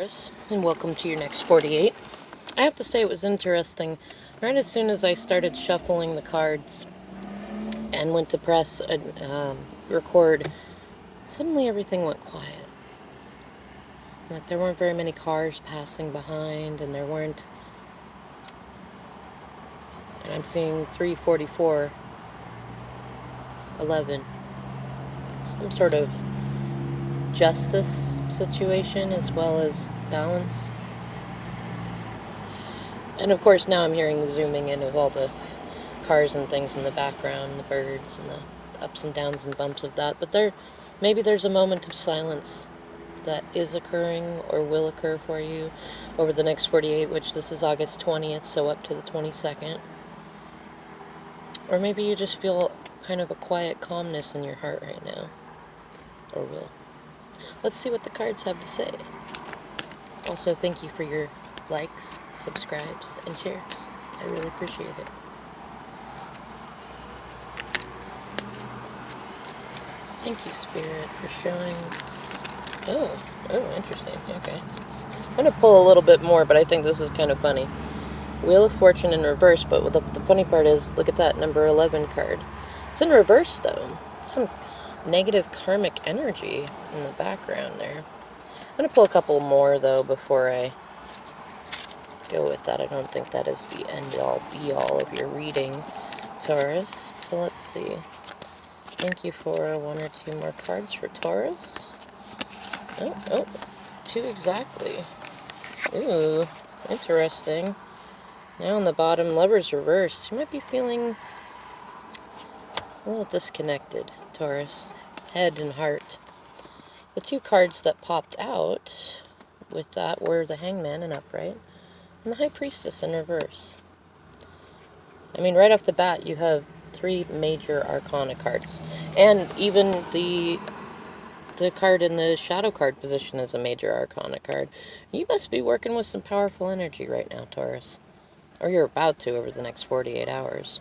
Taurus, and welcome to your next 48. I have to say it was interesting. Right as soon as I started shuffling the cards and went to press and record, suddenly everything went quiet. That there weren't very many cars passing behind, and there weren't... And I'm seeing 344, 11. Some sort of justice situation as well as balance. And of course now I'm hearing the zooming in of all the cars and things in the background, the birds and the ups and downs and bumps of that. But maybe there's a moment of silence that is occurring or will occur for you over the next 48, which this is August 20th, so up to the 22nd. Or maybe you just feel kind of a quiet calmness in your heart right now. Or will. Let's see what the cards have to say. Also, thank you for your likes, subscribes, and shares. I really appreciate it. Thank you, Spirit, for showing... Oh, interesting. Okay. I'm going to pull a little bit more, but I think this is kind of funny. Wheel of Fortune in reverse, but the funny part is, look at that number 11 card. It's in reverse, though. Some negative karmic energy in the background there. I'm going to pull a couple more, though, before I go with that. I don't think that is the end-all, be-all of your reading, Taurus. So let's see. Thank you for one or two more cards for Taurus. Oh, two exactly. Ooh, interesting. Now on the bottom, Lover's reverse. You might be feeling a little disconnected, Taurus. Head and heart. The two cards that popped out with that were the Hangman in upright and the High Priestess in reverse. I mean, right off the bat, you have three major Arcana cards. And even the card in the Shadow card position is a major Arcana card. You must be working with some powerful energy right now, Taurus. Or you're about to over the next 48 hours.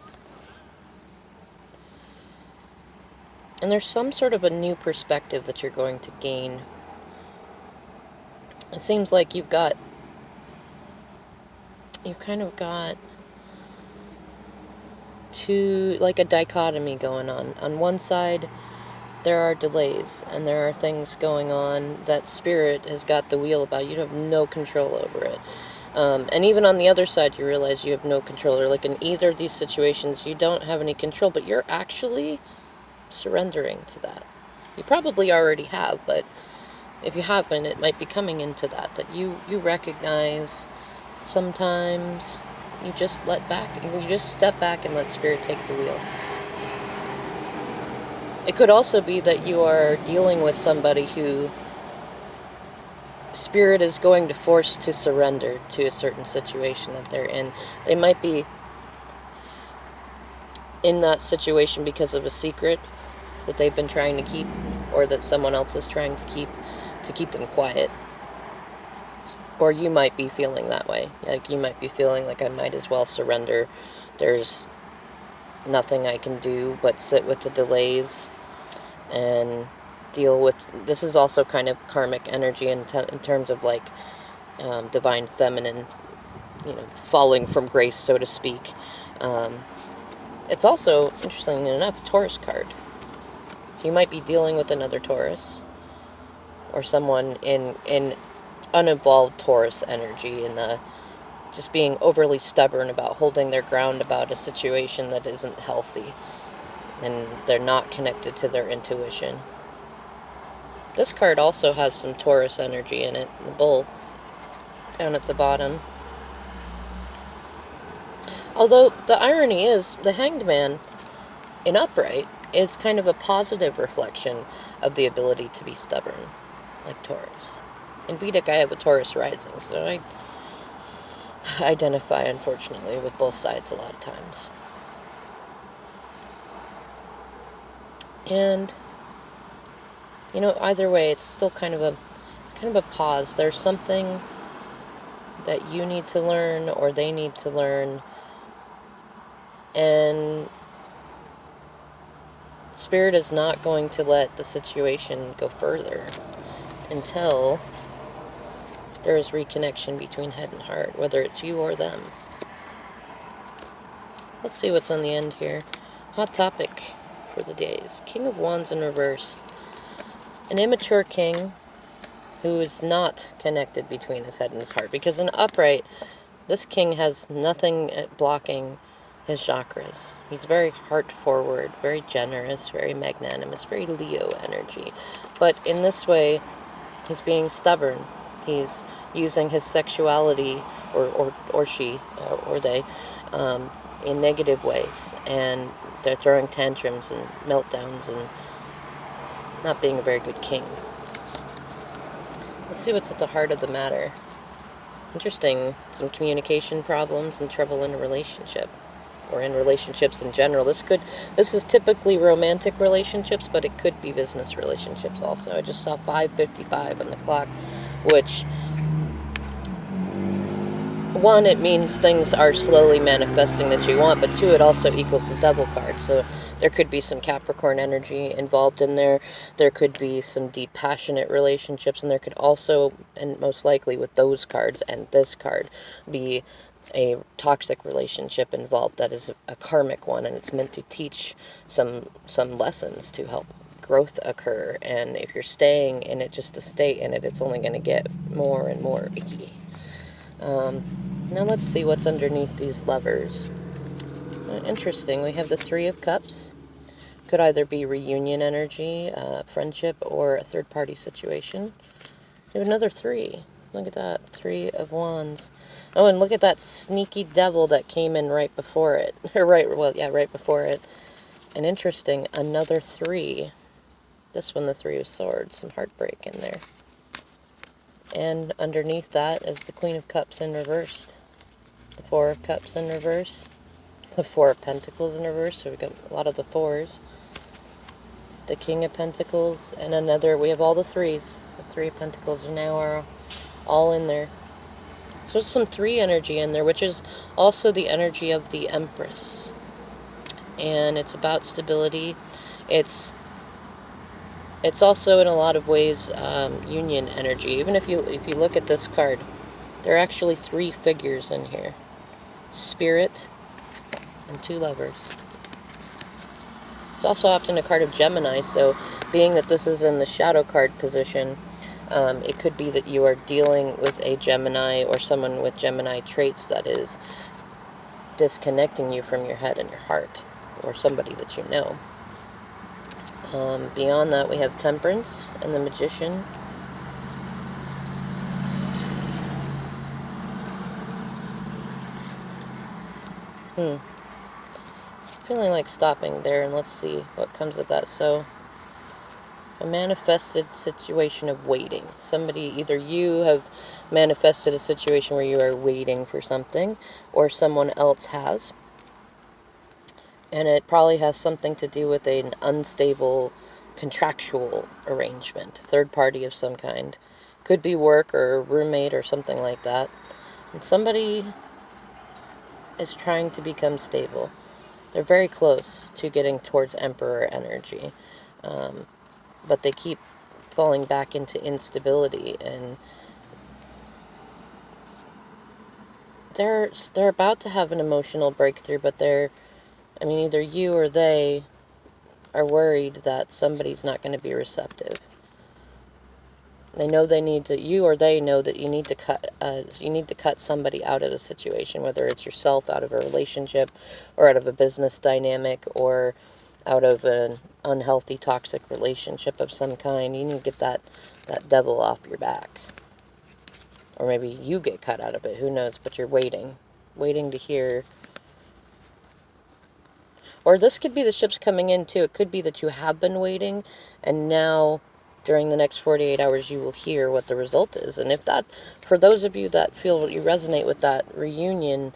And there's some sort of a new perspective that you're going to gain. It seems like you've kind of got like a dichotomy going on. On one side, there are delays, and there are things going on that Spirit has got the wheel about. You have no control over it. And even on the other side, you realize you have no control. Or like in either of these situations, you don't have any control, but you're actually surrendering to that. You probably already have, but if you haven't, it might be coming into that you recognize sometimes you just you just step back and let Spirit take the wheel. It could also be that you are dealing with somebody who Spirit is going to force to surrender to a certain situation that they're in. They might be in that situation because of a secret that they've been trying to keep, or that someone else is trying to keep them quiet. Or you might be feeling that way. Like you might be feeling like I might as well surrender. There's nothing I can do but sit with the delays and deal with... This is also kind of karmic energy in terms of like divine feminine, falling from grace, so to speak. It's also, interestingly enough, a Taurus card. So you might be dealing with another Taurus, or someone in uninvolved Taurus energy, and just being overly stubborn about holding their ground about a situation that isn't healthy, and they're not connected to their intuition. This card also has some Taurus energy in it, the bull, down at the bottom. Although the irony is, the Hanged Man in upright is kind of a positive reflection of the ability to be stubborn, like Taurus. In Vedic, I have a Taurus rising, so I identify, unfortunately, with both sides a lot of times. And, either way, it's still kind of a pause. There's something that you need to learn, or they need to learn, and Spirit is not going to let the situation go further until there is reconnection between head and heart, whether it's you or them. Let's see what's on the end here. Hot topic for the days. King of Wands in reverse. An immature king who is not connected between his head and his heart. Because in upright, this king has nothing blocking his chakras. He's very heart forward, very generous, very magnanimous, very Leo energy. But in this way, he's being stubborn. He's using his sexuality, or she, or they, in negative ways. And they're throwing tantrums and meltdowns and not being a very good king. Let's see what's at the heart of the matter. Interesting. Some communication problems and trouble in a relationship. Or in relationships in general. This is typically romantic relationships, but it could be business relationships also. I just saw 5:55 on the clock, which, one, it means things are slowly manifesting that you want, but two, it also equals the Devil card. So there could be some Capricorn energy involved in there. There could be some deep, passionate relationships, and there could also, and most likely with those cards and this card, be a toxic relationship involved that is a karmic one, and it's meant to teach some lessons to help growth occur. And if you're staying in it just to stay in it, it's only going to get more and more icky. Now let's see what's underneath these Lovers. Interesting. We have the Three of Cups. Could either be reunion energy, friendship, or a third-party situation. We have another 3. Look at that. 3 of Wands. Oh, and look at that sneaky devil that came in right before it. Right before it. And interesting, another 3. This one, the 3 of Swords. Some heartbreak in there. And underneath that is the Queen of Cups in reversed. The 4 of Cups in reverse. The 4 of Pentacles in reverse. So we've got a lot of the 4s. The King of Pentacles. And another, we have all the 3s. The 3 of Pentacles are now all in there. So some 3 energy in there, which is also the energy of the Empress. And it's about stability. It's also in a lot of ways union energy. Even if you look at this card, there are actually 3 figures in here. Spirit and 2 Lovers. It's also often a card of Gemini, so being that this is in the shadow card position, it could be that you are dealing with a Gemini or someone with Gemini traits that is disconnecting you from your head and your heart, or somebody that you know. Beyond that, we have Temperance and the Magician. Feeling like stopping there, and let's see what comes of that. So, a manifested situation of waiting. Somebody, either you have manifested a situation where you are waiting for something, or someone else has. And it probably has something to do with an unstable contractual arrangement. Third party of some kind. Could be work or a roommate or something like that. And somebody is trying to become stable. They're very close to getting towards Emperor energy. But they keep falling back into instability, and they're about to have an emotional breakthrough, but either you or they are worried that somebody's not going to be receptive. They know you or they know that you need to cut somebody out of a situation, whether it's yourself out of a relationship, or out of a business dynamic, or out of an unhealthy, toxic relationship of some kind. You need to get that devil off your back. Or maybe you get cut out of it, who knows, but you're waiting to hear. Or this could be the ships coming in too. It could be that you have been waiting, and now during the next 48 hours you will hear what the result is. And if that, for those of you that feel you resonate with that reunion,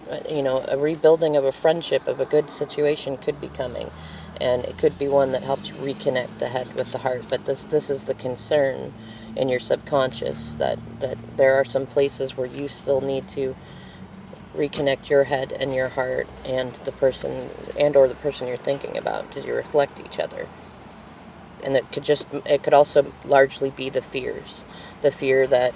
a rebuilding of a friendship, of a good situation could be coming. And it could be one that helps reconnect the head with the heart. But this is the concern in your subconscious, that there are some places where you still need to reconnect your head and your heart and the person, and or the person you're thinking about, because you reflect each other. and it could also largely be the fears. The fear that